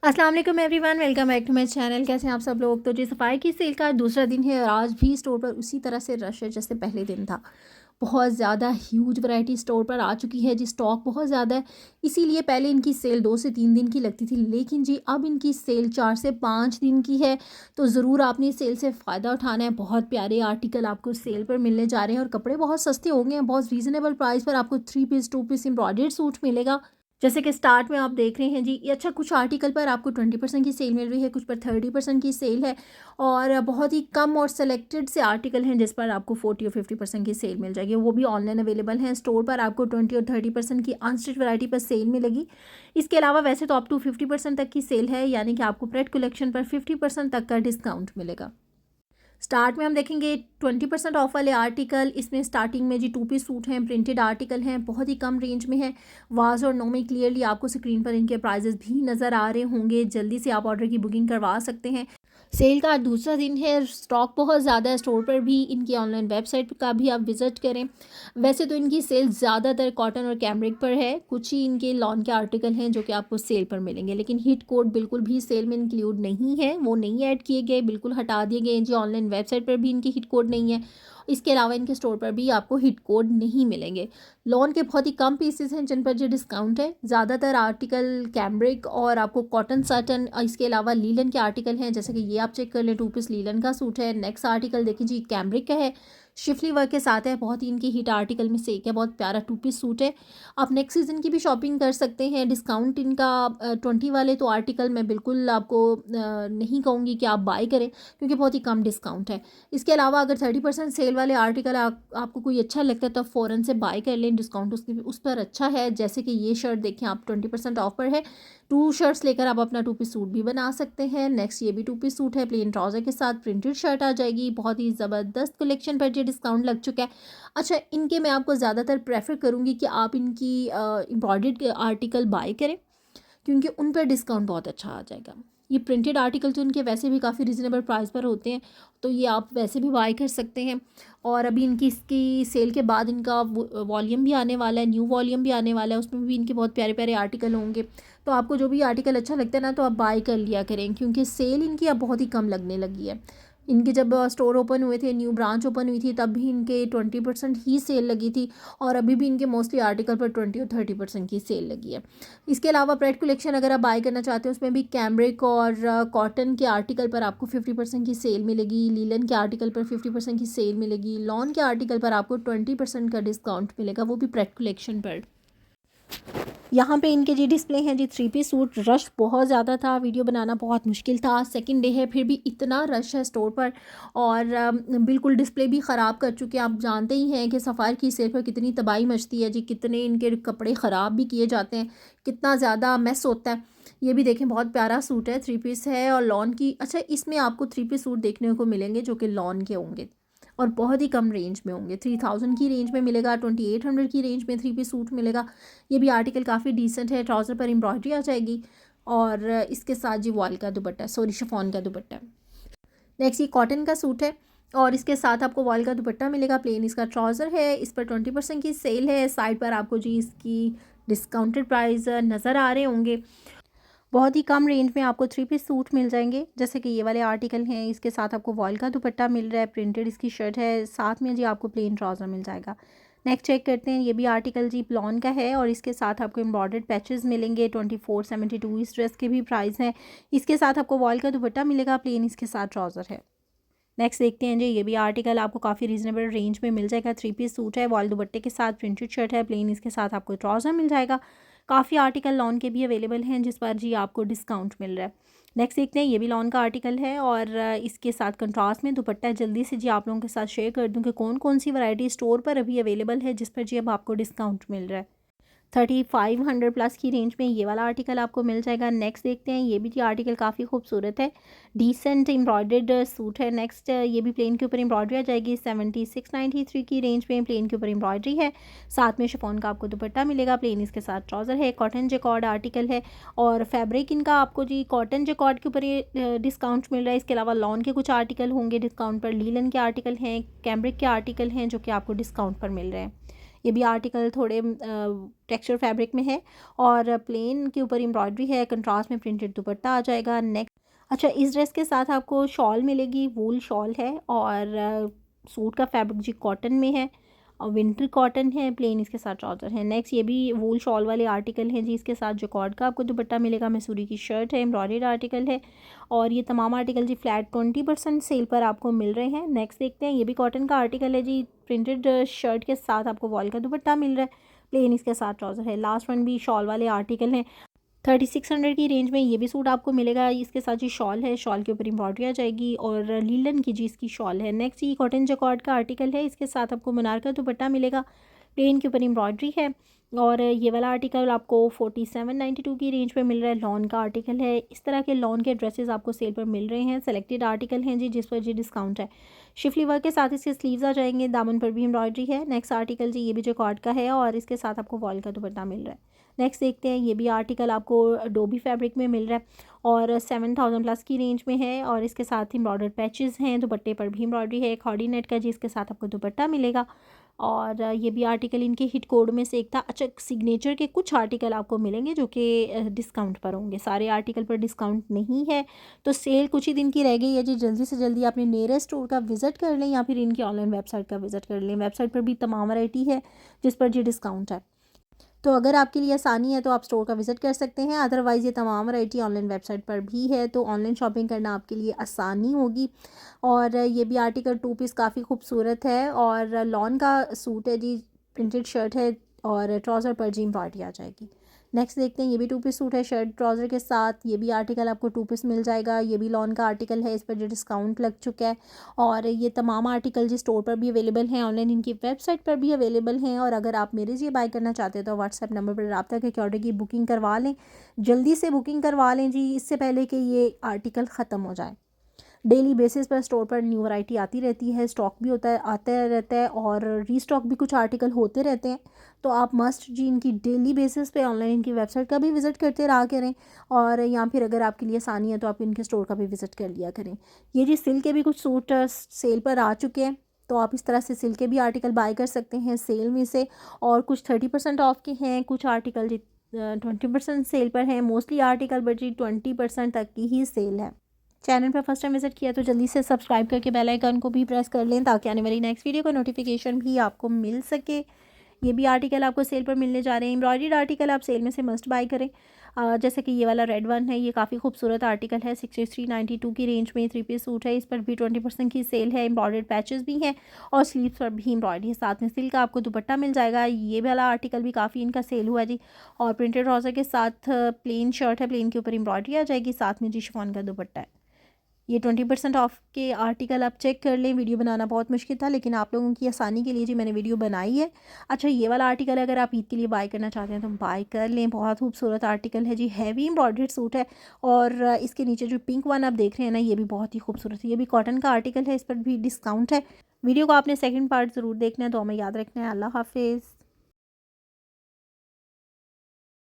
अस्सलाम वालेकुम everyone, welcome back to my channel. कैसे हैं आप सब लोग। तो जी सफाई की सेल का दूसरा दिन है और आज भी स्टोर पर उसी तरह से रश है जैसे पहले दिन था। बहुत ज़्यादा ह्यूज वैरायटी स्टोर पर आ चुकी है जी। स्टॉक बहुत ज़्यादा है, इसीलिए पहले इनकी सेल 2 से 3 दिन की लगती थी, लेकिन जी अब इनकी सेल 4 से 5 दिन की है। तो ज़रूर आपने इस सेल से फ़ायदा उठाना है। बहुत प्यारे आर्टिकल आपको सेल पर मिलने जा रहे हैं और कपड़े बहुत सस्ते हो गए हैं। बहुत रीज़नेबल प्राइस पर आपको 3 पीस 2 पीस एम्ब्रॉयडर्ड सूट मिलेगा। जैसे कि स्टार्ट में आप देख रहे हैं जी, ये अच्छा कुछ आर्टिकल पर आपको 20% की सेल मिल रही है, कुछ पर 30% की सेल है और बहुत ही कम और सेलेक्टेड से आर्टिकल हैं जिस पर आपको 40 और 50% की सेल मिल जाएगी। वो भी ऑनलाइन अवेलेबल हैं। स्टोर पर आपको 20 और 30% की अनस्टिच वैरायटी पर सेल मिलेगी। इसके अलावा वैसे तो अप टू 50% तक की सेल है, यानी कि आपको प्रेट कलेक्शन पर 50% तक का डिस्काउंट मिलेगा। स्टार्ट में हम देखेंगे 20% ऑफ वाले आर्टिकल। इसमें स्टार्टिंग में जी 2 पीस सूट हैं, प्रिंटेड आर्टिकल हैं, बहुत ही कम रेंज में है। वाज और नो में क्लियरली आपको स्क्रीन पर इनके प्राइजेस भी नज़र आ रहे होंगे। जल्दी से आप ऑर्डर की बुकिंग करवा सकते हैं। सेल का दूसरा दिन है, स्टॉक बहुत ज़्यादा है स्टोर पर भी। इनकी ऑनलाइन वेबसाइट का भी आप विज़िट करें। वैसे तो इनकी सेल ज़्यादातर कॉटन और कैमरिक पर है, कुछ ही इनके लॉन के आर्टिकल हैं जो कि आपको सेल पर मिलेंगे, लेकिन हिट कोड बिल्कुल भी सेल में इंक्लूड नहीं है, वो नहीं ऐड किए गए, बिल्कुल हटा दिए गए हैं जी। ऑनलाइन वेबसाइट पर भी इनके हिट कोड नहीं है। इसके अलावा इनके स्टोर पर भी आपको हिट कोड नहीं मिलेंगे। लॉन के बहुत ही कम पीसेस हैं जिन पर जो डिस्काउंट है। ज़्यादातर आर्टिकल कैमरिक और आपको कॉटन साटन, इसके अलावा लीलन के आर्टिकल हैं, जैसे कि ये आप चेक कर लें, 2 पीस लीलन का सूट है। नेक्स्ट आर्टिकल देखें जी, कैमरिक का है, शिफली वर्क के साथ है। बहुत ही इनकी हिट आर्टिकल में से एक है, बहुत प्यारा 2 पीस सूट है। आप नेक्स्ट सीज़न की भी शॉपिंग कर सकते हैं। डिस्काउंट इनका 20 वाले तो आर्टिकल मैं बिल्कुल आपको नहीं कहूँगी कि आप बाय करें, क्योंकि बहुत ही कम डिस्काउंट है। इसके अलावा अगर 30% सेल वाले आर्टिकल आपको कोई अच्छा लगता है तो फ़ौरन से बाय कर लें, डिस्काउंट उसकी उस पर अच्छा है। जैसे कि ये शर्ट देखें आप, 20% ऑफ पर है। 2 शर्ट्स लेकर आप अपना 2 पीस सूट भी बना सकते हैं। नेक्स्ट ये भी 2 पीस सूट है, प्लेन ट्राउज़र के साथ प्रिंटेड शर्ट आ जाएगी। बहुत ही ज़बरदस्त कलेक्शन पर ये डिस्काउंट लग चुका है। अच्छा, इनके मैं आपको ज़्यादातर प्रेफर करूँगी कि आप इनकी एम्ब्रॉयडर्ड आर्टिकल बाय करें, क्योंकि उन पर डिस्काउंट बहुत अच्छा आ जाएगा। ये प्रिंटेड आर्टिकल तो इनके वैसे भी काफ़ी रीज़नेबल प्राइस पर होते हैं, तो ये आप वैसे भी बाय कर सकते हैं। और अभी इनकी इसकी सेल के बाद इनका वॉल्यूम भी आने वाला है, न्यू वॉल्यूम भी आने वाला है, उसमें भी इनके बहुत प्यारे प्यारे आर्टिकल होंगे। तो आपको जो भी आर्टिकल अच्छा लगता है ना, तो आप बाय कर लिया करें, क्योंकि सेल इनकी अब बहुत ही कम लगने लगी है। इनके जब स्टोर ओपन हुए थे, न्यू ब्रांच ओपन हुई थी, तब भी इनके 20% ही सेल लगी थी और अभी भी इनके मोस्टली आर्टिकल पर 20 और 30% की सेल लगी है। इसके अलावा प्रेट कलेक्शन अगर आप बाय करना चाहते हैं, उसमें भी कैमरिक और कॉटन के आर्टिकल पर आपको 50% की सेल मिलेगी। लीलन के आर्टिकल पर 50% की सेल मिलेगी। लॉन के आर्टिकल पर आपको 20% का डिस्काउंट मिलेगा, वो भी प्रेट कलेक्शन पर। यहाँ पे इनके जी डिस्प्ले हैं जी 3 पीस सूट। रश बहुत ज़्यादा था, वीडियो बनाना बहुत मुश्किल था। सेकंड डे है, फिर भी इतना रश है स्टोर पर और बिल्कुल डिस्प्ले भी ख़राब कर चुके हैं। आप जानते ही हैं कि सफ़ार की सेल पर कितनी तबाही मचती है जी, कितने इनके कपड़े ख़राब भी किए जाते हैं, कितना ज़्यादा मैस होता है। ये भी देखें, बहुत प्यारा सूट है, 3 पीस है और लॉन की। अच्छा, इसमें आपको 3 पीस सूट देखने को मिलेंगे जो कि लॉन के होंगे और बहुत ही कम रेंज में होंगे। 3000 की रेंज में मिलेगा, 2800 की रेंज में 3 पीस सूट मिलेगा। ये भी आर्टिकल काफ़ी डिसेंट है। ट्राउज़र पर एम्ब्रॉयडरी आ जाएगी और इसके साथ जी वॉल का दुपट्टा, सॉरी शिफॉन का दुपट्टा। नेक्स्ट ये कॉटन का सूट है और इसके साथ आपको वॉल का दुपट्टा मिलेगा। प्लेन इसका ट्राउज़र है, इस पर 20% की सेल है। साइड पर आपको जी इसकी डिस्काउंटेड प्राइस नज़र आ रहे होंगे। बहुत ही कम रेंज में आपको 3 पीस सूट मिल जाएंगे, जैसे कि ये वाले आर्टिकल हैं। इसके साथ आपको वॉल का दुपट्टा मिल रहा है, प्रिंटेड इसकी शर्ट है, साथ में जी आपको प्लेन ट्राउज़र मिल जाएगा। नेक्स्ट चेक करते हैं, ये भी आर्टिकल जी लॉन का है और इसके साथ आपको एम्ब्रॉयडर्ड पैचेस मिलेंगे। 2472 इस ड्रेस के भी प्राइस हैं। इसके साथ आपको वॉल का दुपट्टा मिलेगा, प्लेन इसके साथ ट्राउज़र है। नेक्स्ट देखते हैं जी, ये भी आर्टिकल आपको काफ़ी रीज़नेबल रेंज में मिल जाएगा। 3 पीस सूट है, वॉल दुपट्टे के साथ प्रिंटेड शर्ट है, प्लेन इसके साथ आपको ट्राउज़र मिल जाएगा। काफ़ी आर्टिकल लॉन के भी अवेलेबल हैं जिस पर जी आपको डिस्काउंट मिल रहा है। नेक्स्ट देखते हैं, ये भी लॉन का आर्टिकल है और इसके साथ कंट्रास्ट में दुपट्टा है। जल्दी से जी आप लोगों के साथ शेयर कर दूं कि कौन कौन सी वैरायटी स्टोर पर अभी अवेलेबल है जिस पर जी अब आपको डिस्काउंट मिल रहा है। 3500 प्लस की रेंज में ये वाला आर्टिकल आपको मिल जाएगा। नेक्स्ट देखते हैं, ये भी जी आर्टिकल काफ़ी खूबसूरत है, डिसेंट एम्ब्रॉयडर्ड सूट है। नेक्स्ट ये भी प्लेन के ऊपर एम्ब्रॉयडरी आ जाएगी। 7693 की रेंज में प्लेन के ऊपर एम्ब्रॉयडरी है, साथ में शिफॉन का आपको दुपट्टा मिलेगा, प्लेन इसके साथ ट्राउज़र है। कॉटन जैकॉर्ड आर्टिकल है और फैब्रिक इनका आपको जी कॉटन जैकॉर्ड के ऊपर ये डिस्काउंट मिल रहा है। इसके अलावा लॉन के कुछ आर्टिकल होंगे डिस्काउंट पर, लीलन के आर्टिकल हैं, कैम्ब्रिक के आर्टिकल हैं जो कि आपको डिस्काउंट पर मिल रहे हैं। ये भी आर्टिकल थोड़े टेक्सचर फैब्रिक में है और प्लेन के ऊपर एम्ब्रॉयडरी है, कंट्रास्ट में प्रिंटेड दुपट्टा आ जाएगा। नेक्स्ट अच्छा, इस ड्रेस के साथ आपको शॉल मिलेगी, वूल शॉल है और सूट का फैब्रिक जी कॉटन में है और विंटर कॉटन है, प्लेन इसके साथ ट्राउज़र है। नेक्स्ट ये भी वूल शॉल वाले आर्टिकल हैं जी, इसके साथ जॉकॉर्ड का आपको दुपट्टा मिलेगा, मैसूरी की शर्ट है, एम्ब्रॉयडर्ड आर्टिकल है और ये तमाम आर्टिकल जी फ्लैट 20% सेल पर आपको मिल रहे हैं। नेक्स्ट देखते हैं, ये भी कॉटन का आर्टिकल है जी, प्रिंटेड शर्ट के साथ आपको वॉल का दुपट्टा मिल रहा है, प्लेन इसके साथ ट्राउज़र है। लास्ट वन भी शॉल वाले आर्टिकल हैं, 3600 की रेंज में ये भी सूट आपको मिलेगा। इसके साथ जी शॉल है, शॉल के ऊपर एम्ब्रॉयडरी आ जाएगी और लीलन की जी इसकी शॉल है। नेक्स्ट ये कॉटन जकॉर्ड का आर्टिकल है, इसके साथ आपको मनार का दुपट्टा मिलेगा, प्लेन के ऊपर एम्ब्रॉयडरी है और ये वाला आर्टिकल आपको 4792 की रेंज पे मिल रहा है। लॉन का आर्टिकल है। इस तरह के लॉन के ड्रेसेस आपको सेल पर मिल रहे हैं, सेलेक्टेड आर्टिकल हैं जी जिस पर जी डिस्काउंट है। शिफली वर्क के साथ इसके स्लीव्स आ जाएंगे, दामन पर भी एम्ब्रॉयडरी है। नेक्स्ट आर्टिकल जी ये भी जकॉर्ड का है और इसके साथ आपको वॉल का दुपट्टा मिल रहा है। नेक्स्ट देखते हैं, ये भी आर्टिकल आपको डोबी फैब्रिक में मिल रहा है और 7000 प्लस की रेंज में है और इसके साथ एम्ब्रॉयडर्ड पैचेस हैं, दुपट्टे पर भी एम्ब्रॉयडरी है, खॉडी नेट का जी इसके साथ आपको दुपट्टा मिलेगा और ये भी आर्टिकल इनके हिट कोड में से एक था। अच्छा, सिग्नेचर के कुछ आर्टिकल आपको मिलेंगे जो कि डिस्काउंट पर होंगे, सारे आर्टिकल पर डिस्काउंट नहीं है। तो सेल कुछ ही दिन की रह गई है जी, जल्दी से जल्दी अपने नियरेस्ट स्टोर का विज़िट कर लें या फिर इनकी ऑनलाइन वेबसाइट का विज़िट कर लें। वेबसाइट पर भी तमाम वैरायटी है जिस पर जी डिस्काउंट है। तो अगर आपके लिए आसानी है तो आप स्टोर का विज़िट कर सकते हैं, अदरवाइज़ ये तमाम वैरायटी ऑनलाइन वेबसाइट पर भी है, तो ऑनलाइन शॉपिंग करना आपके लिए आसानी होगी। और ये भी आर्टिकल 2 पीस काफ़ी खूबसूरत है और लॉन का सूट है जी, प्रिंटेड शर्ट है और ट्राउज़र पर जी एम्ब्रॉयडरी आ जाएगी। नेक्स्ट देखते हैं, ये भी 2 पीस सूट है शर्ट ट्राउज़र के साथ, ये भी आर्टिकल आपको 2 पीस मिल जाएगा। ये भी लॉन का आर्टिकल है, इस पर जो डिस्काउंट लग चुका है और ये तमाम आर्टिकल जी स्टोर पर भी अवेलेबल हैं, ऑनलाइन इनकी वेबसाइट पर भी अवेलेबल हैं। और अगर आप मेरे से बाय करना चाहते हैं तो व्हाट्सएप नंबर पर रब्ता करके ऑर्डर की बुकिंग करवा लें, जल्दी से बुकिंग करवा लें जी, इससे पहले कि ये आर्टिकल ख़त्म हो जाए। डेली बेसिस पर स्टोर पर न्यू वैरायटी आती रहती है, स्टॉक भी होता है, आता रहता है और रीस्टॉक भी कुछ आर्टिकल होते रहते हैं। तो आप मस्ट जी इनकी डेली बेसिस पे ऑनलाइन इनकी वेबसाइट का भी विज़िट करते रहा करें और या फिर अगर आपके लिए आसानी है तो आप इनके स्टोर का भी विज़िट कर लिया करें। ये जी सिल्क के भी कुछ सूट सेल पर आ चुके हैं, तो आप इस तरह से सिल्क के भी आर्टिकल बाय कर सकते हैं सेल में से। और कुछ 30% ऑफ के हैं, कुछ आर्टिकल जी 20% सेल पर हैं, मोस्टली आर्टिकल बट जी 20% तक की ही सेल है। चैनल पर फर्स्ट टाइम विजिट किया तो जल्दी से सब्सक्राइब करके बेल आइकन को भी प्रेस कर लें ताकि आने वाली नेक्स्ट वीडियो का नोटिफिकेशन भी आपको मिल सके। ये भी आर्टिकल आपको सेल पर मिलने जा रहे हैं, एम्ब्रॉयडर्ड आर्टिकल आप सेल में से मस्ट बाय करें। जैसे कि ये वाला रेड वन है, ये काफ़ी खूबसूरत आर्टिकल है, 6392 की रेंज में 3 पीस सूट है, इस पर भी 20% की सेल है, एम्ब्रॉयडर्ड पैचेस भी हैं और स्लीव्स पर भी एम्ब्रॉयडरी है, साथ में सिल्क का आपको दुपट्टा मिल जाएगा। ये वाला आर्टिकल भी काफ़ी इनका सेल हुआ जी और प्रिंटेड ट्राउज़र के साथ प्लेन शर्ट है, प्लेन के ऊपर एम्ब्रॉयडरी आ जाएगी, साथ में जी शिफॉन का दुपट्टा है। ये 20% ऑफ के आर्टिकल आप चेक कर लें। वीडियो बनाना बहुत मुश्किल था लेकिन आप लोगों की आसानी के लिए जी मैंने वीडियो बनाई है। अच्छा, ये वाला आर्टिकल अगर आप ईद के लिए बाय करना चाहते हैं तो बाय कर लें, बहुत खूबसूरत आर्टिकल है जी, हैवी एम्ब्रॉयडर्ड सूट है और इसके नीचे जो पिंक वन आप देख रहे हैं ना, ये भी बहुत ही खूबसूरत है, ये भी कॉटन का आर्टिकल है, इस पर भी डिस्काउंट है। वीडियो को आपने सेकेंड पार्ट ज़रूर देखना है, तो हमें याद रखना है। अल्लाह हाफिज़।